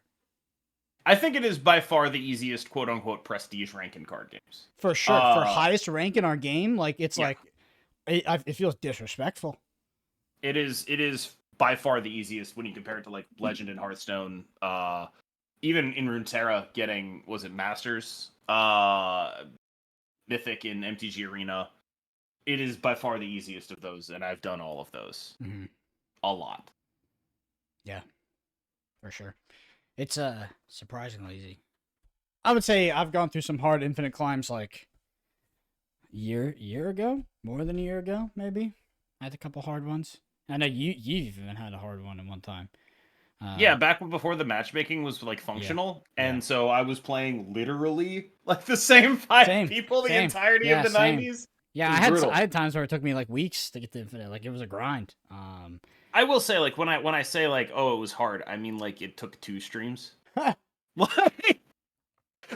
I think it is by far the easiest quote unquote prestige rank in card games. For sure, for highest rank in our game, like it's like it feels disrespectful. It is by far the easiest when you compare it to like Legend and Hearthstone. Even in Runeterra getting, was it Masters? Mythic in MTG Arena. It is by far the easiest of those, and I've done all of those. Mm-hmm. A lot. Yeah, for sure. It's surprisingly easy. I would say I've gone through some hard Infinite climbs like year ago, more than a year ago, maybe. I had a couple hard ones. I know you've even had a hard one at one time. Yeah, back before the matchmaking was like functional, and so I was playing literally like the same five people the entirety of the 90s. Yeah, I had times where it took me like weeks to get to Infinite. Like it was a grind. I will say, like when I say like, oh, it was hard, I mean like it took 2 streams,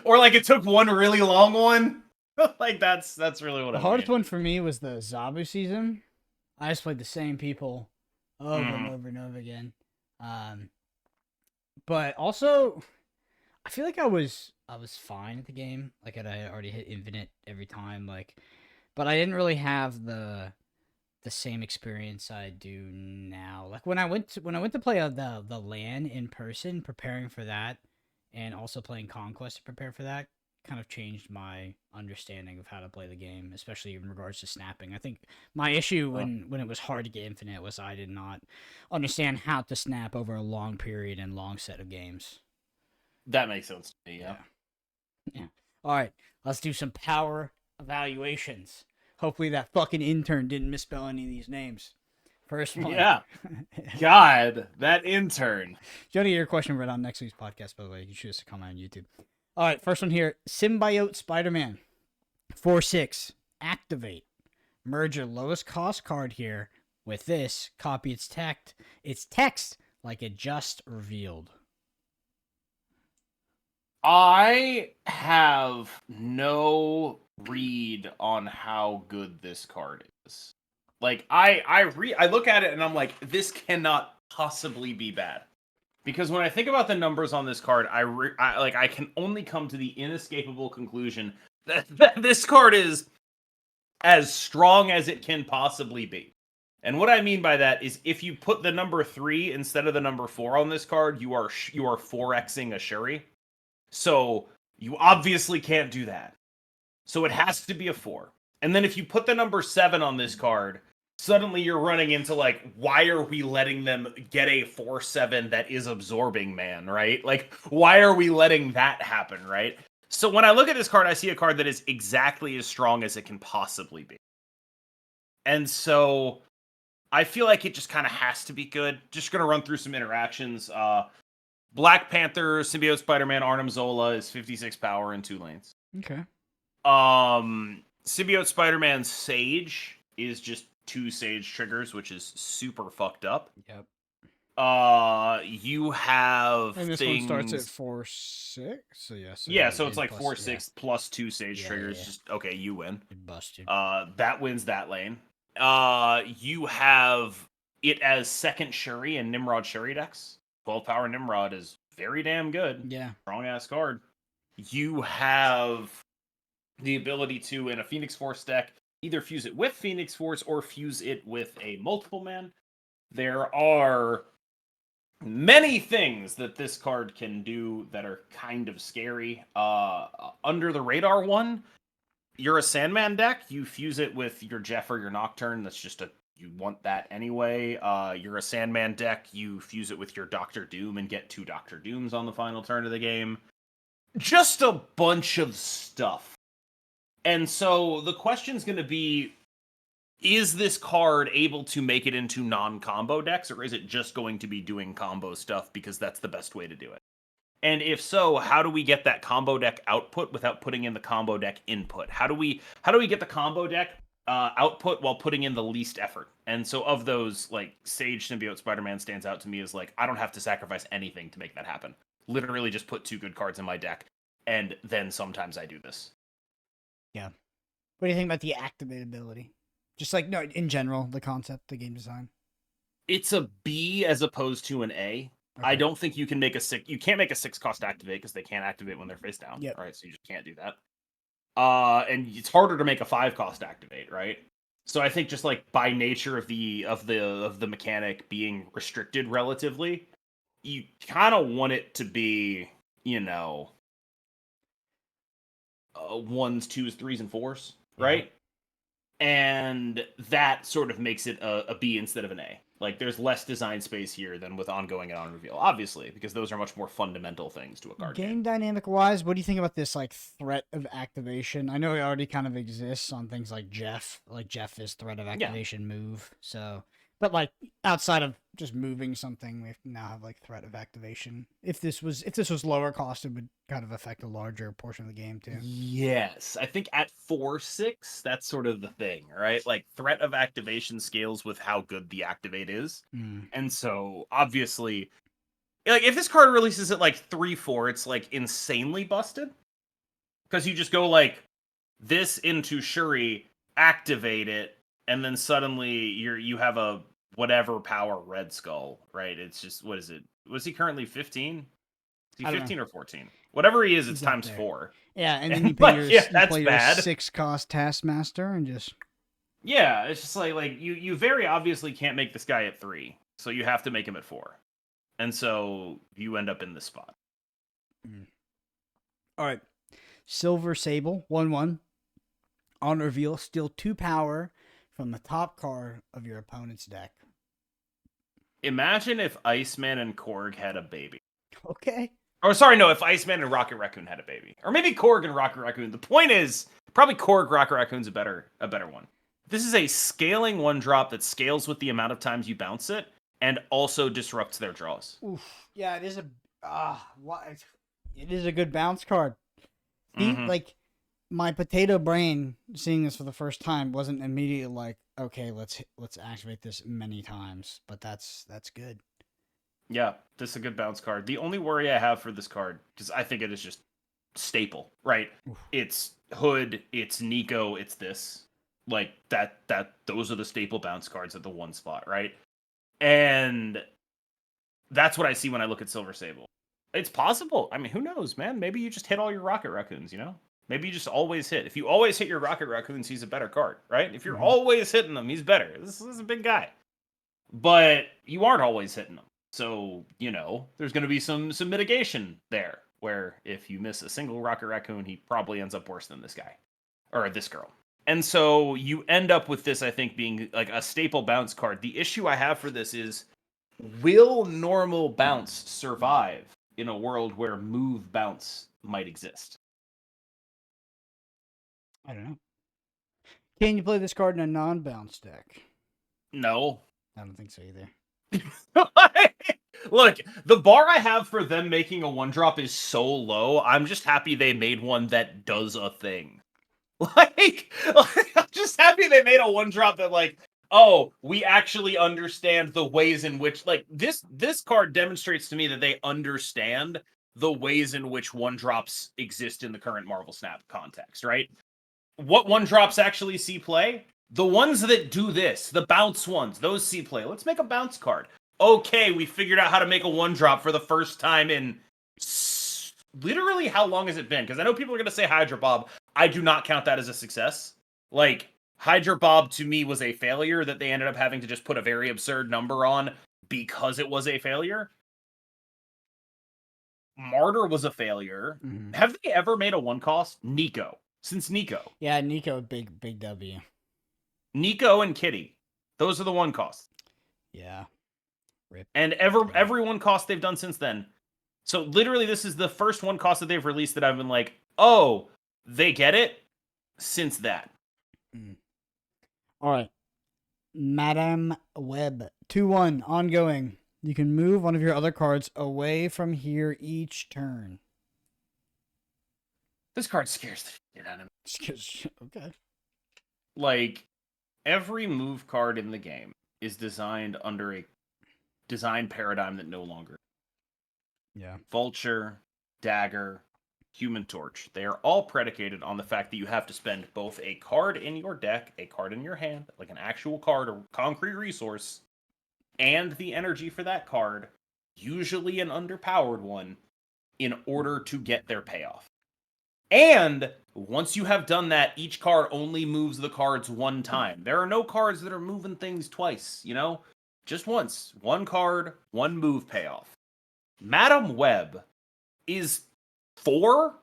or like it took one really long one. Like that's really what the hardest one for me was the Zabu season. I just played the same people over and over and over again. But also, I feel like I was fine at the game. Like I had already hit Infinite every time. Like, but I didn't really have the same experience I do now. Like when I went to play the LAN in person, preparing for that, and also playing Conquest to prepare for that. kind of changed my understanding of how to play the game, especially in regards to snapping. I think my issue when it was hard to get infinite was I did not understand how to snap over a long period and long set of games. That makes sense to me. Yeah. Yeah. All right, let's do some power evaluations. Hopefully that fucking intern didn't misspell any of these names. First one. Yeah. God, that intern. Jody, your question read on next week's podcast, by the way. You should just comment on YouTube. All right, first one here. Symbiote Spider-Man. 4/6. Activate. Merge your lowest cost card here with this. Copy its text like it just revealed. I have no read on how good this card is. Like I look at it and I'm like, this cannot possibly be bad. Because when I think about the numbers on this card, I can only come to the inescapable conclusion that this card is as strong as it can possibly be. And what I mean by that is if you put the number 3 instead of the number 4 on this card, you are 4xing a Shuri. So you obviously can't do that. So it has to be a 4. And then if you put the number 7 on this card, suddenly you're running into like, why are we letting them get a 4/7 that is absorbing man, right? Like, why are we letting that happen, right? So when I look at this card, I see a card that is exactly as strong as it can possibly be. And so I feel like it just kind of has to be good. Just going to run through some interactions. Black Panther, Symbiote Spider-Man, Arnim Zola is 56 power in 2 lanes. Okay. Symbiote Spider-Man Sage is just 2 Sage triggers, which is super fucked up. Yep. You have and this things... one starts at 4/6. So yes. Yeah, so it's like 4/6 plus 2 Sage triggers. Yeah. Just okay, you win. It busted. That wins that lane. You have it as second Shuri and Nimrod Shuri decks. 12 power Nimrod is very damn good. Yeah. Strong ass card. You have the ability to, in a Phoenix Force deck, either fuse it with Phoenix Force or fuse it with a multiple man. There are many things that this card can do that are kind of scary. Under the radar one, you're a Sandman deck. You fuse it with your Jeff or your Nocturne. That's just you want that anyway. You're a Sandman deck. You fuse it with your Doctor Doom and get 2 Doctor Dooms on the final turn of the game. Just a bunch of stuff. And so the question's going to be, is this card able to make it into non-combo decks, or is it just going to be doing combo stuff because that's the best way to do it? And if so, how do we get that combo deck output without putting in the combo deck input? How do we get the combo deck output while putting in the least effort? And so of those, like, Sage Symbiote Spider-Man stands out to me as like, I don't have to sacrifice anything to make that happen. Literally just put 2 good cards in my deck, and then sometimes I do this. Yeah. What do you think about the activate ability? Just like, no, in general, the concept, the game design. It's a B as opposed to an A. Okay. I don't think you can make you can't make a 6 cost activate because they can't activate when they're face down. Yep. Right, so you just can't do that. And it's harder to make a 5 cost activate, right? So I think just like by nature of the mechanic being restricted relatively, you kind of want it to be, you know, 1s, 2s, 3s, and 4s, right? Yeah. And that sort of makes it a B instead of an A. Like, there's less design space here than with ongoing and on reveal, obviously, because those are much more fundamental things to a card game. Game dynamic wise, what do you think about this like threat of activation? I know it already kind of exists on things like Jeff. Like Jeff is threat of activation move. So, but like outside of just moving something, we now have like threat of activation. If this was lower cost, it would kind of affect a larger portion of the game too. Yes, I think at 4/6, that's sort of the thing, right? Like threat of activation scales with how good the activate is, and so obviously, like if this card releases at like 3/4, it's like insanely busted because you just go like this into Shuri, activate it, and then suddenly you have a whatever power Red Skull, right? It's just, what is it? Was he currently 15? Is he 15 or 14? Whatever he is, it's times 4. Yeah, and then you play your 6 cost Taskmaster and just... Yeah, it's just like you very obviously can't make this guy at 3, so you have to make him at 4. And so you end up in this spot. All right. Silver Sable, 1/1. On reveal, steal 2 power from the top card of your opponent's deck. Imagine if Iceman and Korg had a baby. Okay. Oh, sorry, no, if Iceman and Rocket Raccoon had a baby. Or maybe Korg and Rocket Raccoon. The point is, probably Korg Rocket Raccoon's a better one. This is a scaling 1-drop that scales with the amount of times you bounce it, and also disrupts their draws. Oof. Yeah, it is it is a good bounce card. See, like, my potato brain seeing this for the first time wasn't immediately like, okay, let's activate this many times, but that's good. Yeah, this is a good bounce card. The only worry I have for this card, because I think it is just staple, right? Oof. It's Hood, it's Nico, it's this. Like, those are the staple bounce cards at the one spot, right? And that's what I see when I look at Silver Sable. It's possible. I mean, who knows, man? Maybe you just hit all your Rocket Raccoons, you know? Maybe you just always hit. If you always hit your Rocket Raccoons, he's a better card, right? If you're always hitting them, he's better. This is a big guy. But you aren't always hitting them. So, you know, there's going to be some mitigation there, where if you miss a single Rocket Raccoon, he probably ends up worse than this guy. Or this girl. And so you end up with this, I think, being like a staple bounce card. The issue I have for this is, will normal bounce survive in a world where move bounce might exist? I don't know. Can you play this card in a non-bounce deck? No. I don't think so either. Look, the bar I have for them making a 1-drop is so low. I'm just happy they made one that does a thing. Like I'm just happy they made a 1-drop that, like, oh, we actually understand the ways in which, like, this card demonstrates to me that they understand the ways in which 1-drops exist in the current Marvel Snap context, right? What 1-drops actually see play? The ones that do this, the bounce ones, those see play. Let's make a bounce card. Okay, we figured out how to make a 1-drop for the first time in literally, how long has it been? Because I know people are going to say Hydra Bob. I do not count that as a success. Like, Hydra Bob to me was a failure that they ended up having to just put a very absurd number on because it was a failure. Martyr was a failure. Have they ever made a 1-cost? Nico. Since Nico. Yeah, Nico, big W. Nico and Kitty. Those are the 1-costs. Yeah. Rip. And every 1-cost they've done since then. So literally this is the first 1-cost that they've released that I've been like, oh, they get it since that. All right. Madam Web. 2/1. Ongoing. You can move one of your other cards away from here each turn. This card scares the shit out of me. Okay. Like, every move card in the game is designed under a design paradigm that no longer. Yeah. Vulture, Dagger, Human Torch. They are all predicated on the fact that you have to spend both a card in your deck, a card in your hand, like an actual card or concrete resource, and the energy for that card, usually an underpowered one, in order to get their payoff. And once you have done that, each card only moves the cards one time. There are no cards that are moving things twice, you know? Just once. One card, one move payoff. Madam Web is 4?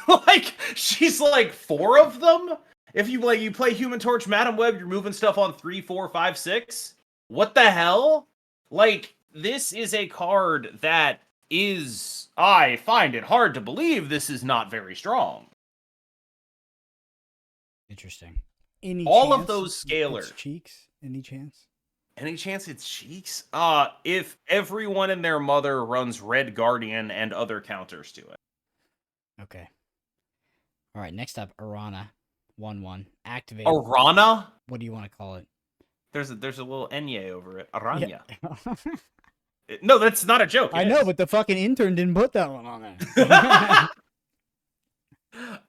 Like, she's like 4 of them? If you play Human Torch, Madam Web, you're moving stuff on 3, 4, 5, 6? What the hell? Like, this is a card that is... I find it hard to believe this is not very strong. Interesting. Any all chance of those scalers. It's Cheeks? Any chance? Any chance it's Cheeks? If everyone and their mother runs Red Guardian and other counters to it. Okay. All right, next up, Arana. 1/1. Activate. Arana? What do you want to call it? There's a little Enye over it. Aranya. Yeah. No, that's not a joke. I know, but the fucking intern didn't put that one on there.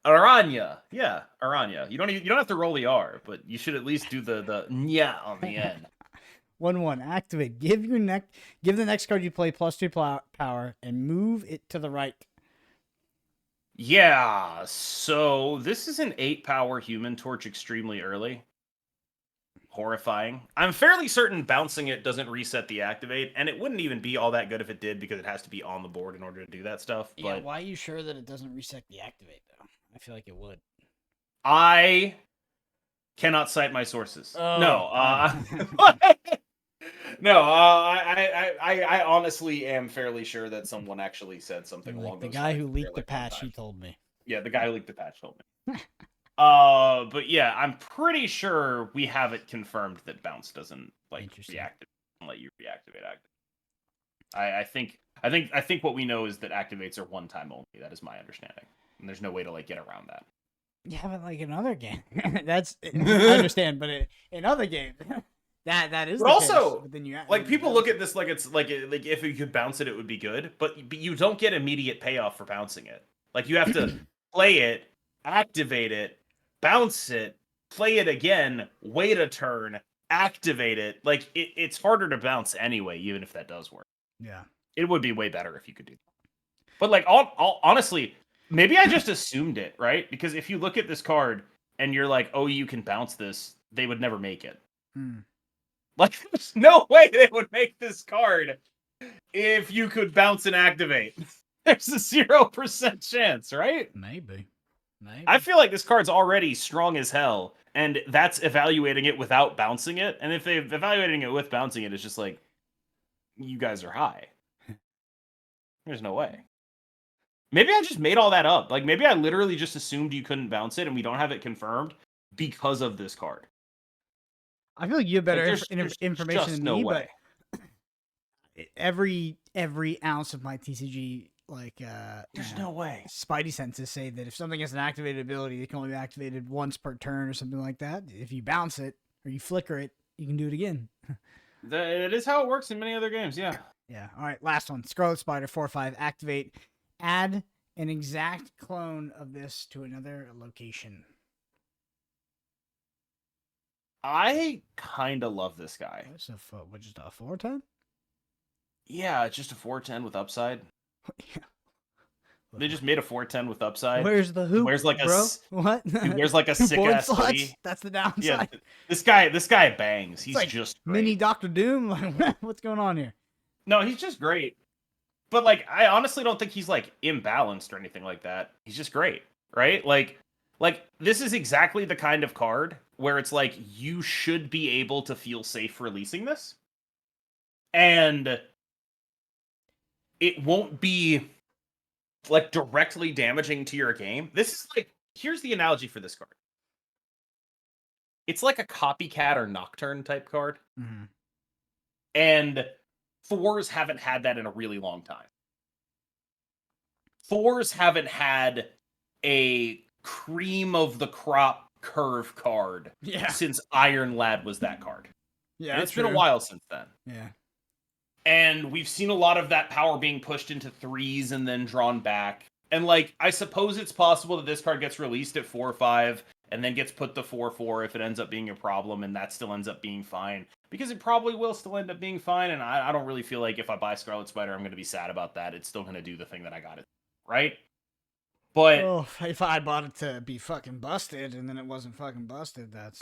Aranya. Yeah, Aranya. You don't have to roll the R, but you should at least do the nya on the end. 1/1. Activate. Give the next card you play +2 power and move it to the right. Yeah, so this is an 8 power Human Torch extremely early. Horrifying. I'm fairly certain bouncing it doesn't reset the activate, and it wouldn't even be all that good if it did because it has to be on the board in order to do that stuff. Yeah, But why are you sure that it doesn't reset the activate, though? I feel like it would. I cannot cite my sources. Oh. No, no. I honestly am fairly sure that someone actually said something Like along the those guy lines. who They're leaked the like, one patch, time. he told me. Yeah, the guy who leaked the patch told me. But yeah, I'm pretty sure we have it confirmed that bounce doesn't like let you reactivate activate. I think what we know is that activates are one time only. That is my understanding, and there's no way to like get around that. Yeah, but like in other games, that's I understand, but in other games, that is. But the also, case, but then you like people look bounce at this like it's like if you could bounce it, it would be good. But you don't get immediate payoff for bouncing it. Like you have to play it, activate it, bounce it, play it again, wait a turn, activate it. Like it's harder to bounce anyway, even if that does work. Yeah. It would be way better if you could do that. But like, honestly, maybe I just assumed it, right? Because if you look at this card and you're like, oh, you can bounce this, they would never make it. Like, there's no way they would make this card if you could bounce and activate. There's a 0% chance, right? Maybe. I feel like this card's already strong as hell, and that's evaluating it without bouncing it. And if they're evaluating it with bouncing it, it's just like, you guys are high. There's no way. Maybe I just made all that up. Like, maybe I literally just assumed you couldn't bounce it, and we don't have it confirmed because of this card. I feel like you have better there's information just than no me, way. but every ounce of my TCG, like, There's no way. Spidey senses say that if something has an activated ability, it can only be activated once per turn or something like that. If you bounce it or you flicker it, you can do it again. It is how it works in many other games, yeah. Yeah. All right, last one. Scarlet Spider 4/5. Activate. Add an exact clone of this to another location. I kind of love this guy. What's a just a 4/10? Yeah, it's just a 4/10 with upside. Yeah. They just made a 4/10 with upside. Where's the hoop, Where's like bro? What? He wears like a sick ass hoodie. That's the downside. Yeah, this guy bangs. He's like just great. mini Doctor Doom. What's going on here? No, he's just great. But like, I honestly don't think he's like imbalanced or anything like that. He's just great, right? Like this is exactly the kind of card where it's like you should be able to feel safe releasing this, and it won't be like directly damaging to your game. This is like, here's the analogy for this card. It's like a copycat or nocturne type card. Mm-hmm. And 4s haven't had that in a really long time. 4s haven't had a cream of the crop curve card since Iron Lad was that card. Yeah, and it's been a while since then. Yeah. And we've seen a lot of that power being pushed into 3s and then drawn back. And like, I suppose it's possible that this card gets released at 4/5 and then gets put to 4/4 if it ends up being a problem, and that still ends up being fine. Because it probably will still end up being fine, and I don't really feel like if I buy Scarlet Spider, I'm going to be sad about that. It's still going to do the thing that I got it, right? But if I bought it to be fucking busted and then it wasn't fucking busted, that's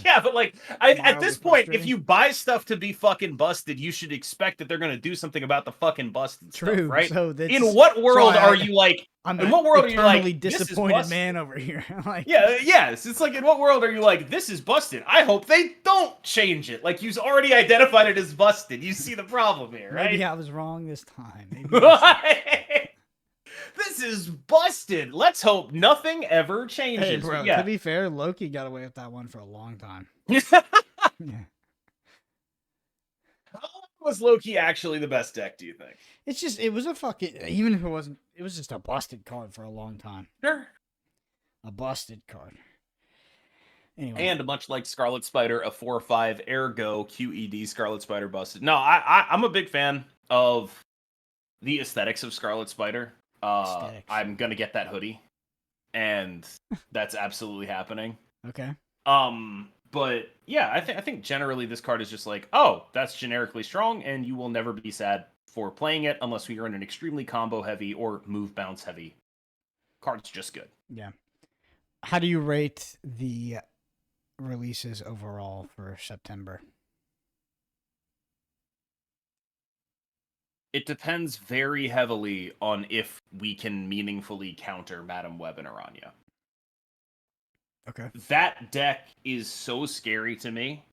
yeah. But like, at this point, if you buy stuff to be fucking busted, you should expect that they're gonna do something about the fucking busted stuff, right? So in what world are you like? In what world are you like disappointed man over here? Like, yes. It's like, in what world are you like, this is busted? I hope they don't change it. Like, you've already identified it as busted. You see the problem here, right? Maybe I was wrong this time. This is busted. Let's hope nothing ever changes. Hey, bro, yeah. To be fair, Loki got away with that one for a long time. Yeah. How long was Loki actually the best deck, do you think? It was a fucking, even if it wasn't, it was just a busted card for a long time. Sure. A busted card. Anyway. And much like Scarlet Spider, a 4/5, ergo QED Scarlet Spider busted. No, I'm a big fan of the aesthetics of Scarlet Spider. I'm gonna get that hoodie, and that's absolutely happening. Okay. But yeah, I think generally this card is just like, oh, that's generically strong, and you will never be sad for playing it unless we are in an extremely combo heavy or move bounce heavy. Card's just good. Yeah. How do you rate the releases overall for September? It depends very heavily on if we can meaningfully counter Madam Web and Aranya. Okay. That deck is so scary to me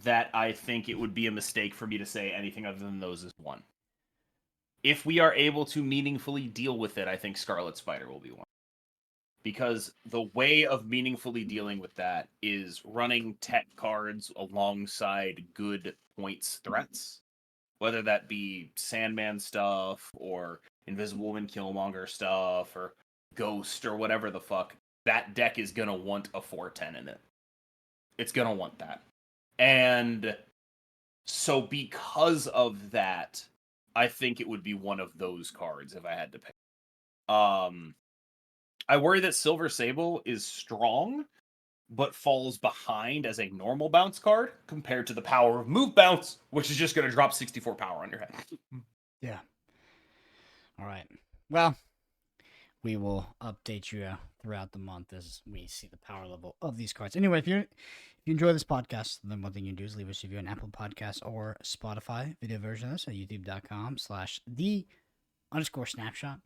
that I think it would be a mistake for me to say anything other than those is one. If we are able to meaningfully deal with it, I think Scarlet Spider will be one. Because the way of meaningfully dealing with that is running tech cards alongside good points threats. Whether that be Sandman stuff or Invisible Woman Killmonger stuff or Ghost or whatever the fuck, that deck is gonna want a 4/10 in it. It's gonna want that. And so because of that, I think it would be one of those cards if I had to pick. I worry that Silver Sable is strong, but falls behind as a normal bounce card compared to the power of move bounce, which is just going to drop 64 power on your head. Yeah. All right. Well, we will update you throughout the month as we see the power level of these cards. Anyway, if you enjoy this podcast, then one thing you can do is leave us a review on Apple Podcasts or Spotify. Video version of this at youtube.com/the_snapshot.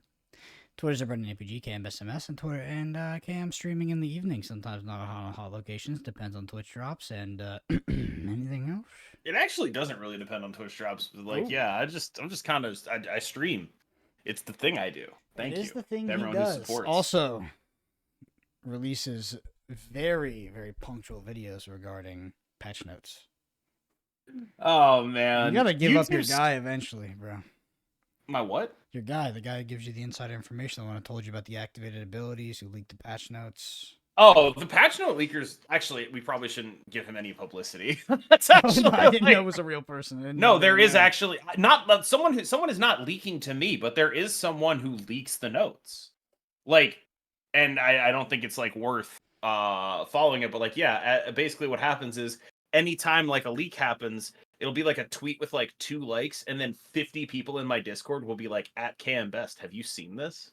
Twitter's at BrendanAPG, KM and Twitter, and KM streaming in the evening, sometimes not on hot locations, depends on Twitch drops, and anything else? It actually doesn't really depend on Twitch drops. Like, Ooh. yeah, I'm just kind of, I stream. It's the thing I do. Thank you. It is the thing everyone he does. who supports. Also, releases very, very punctual videos regarding patch notes. Oh, man. You gotta give up your guy eventually, bro. My what? Your guy, the guy who gives you the insider information, the one who told you about the activated abilities, who leaked the patch notes. Oh, the patch note leakers. Actually, we probably shouldn't give him any publicity. That's actually. I didn't know it was a real person. No, there is actually not someone is not leaking to me, but there is someone who leaks the notes. Like, and I don't think it's like worth following it, but like, yeah, basically what happens is anytime like a leak happens, it'll be like a tweet with like 2 likes, and then 50 people in my Discord will be like, at KMBest, have you seen this?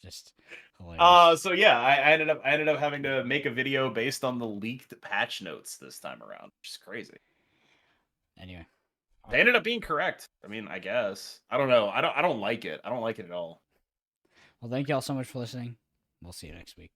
Just hilarious. So yeah, I ended up having to make a video based on the leaked patch notes this time around, which is crazy. Anyway, they ended up being correct. I mean, I guess. I don't know. I don't like it. I don't like it at all. Well, thank y'all so much for listening. We'll see you next week.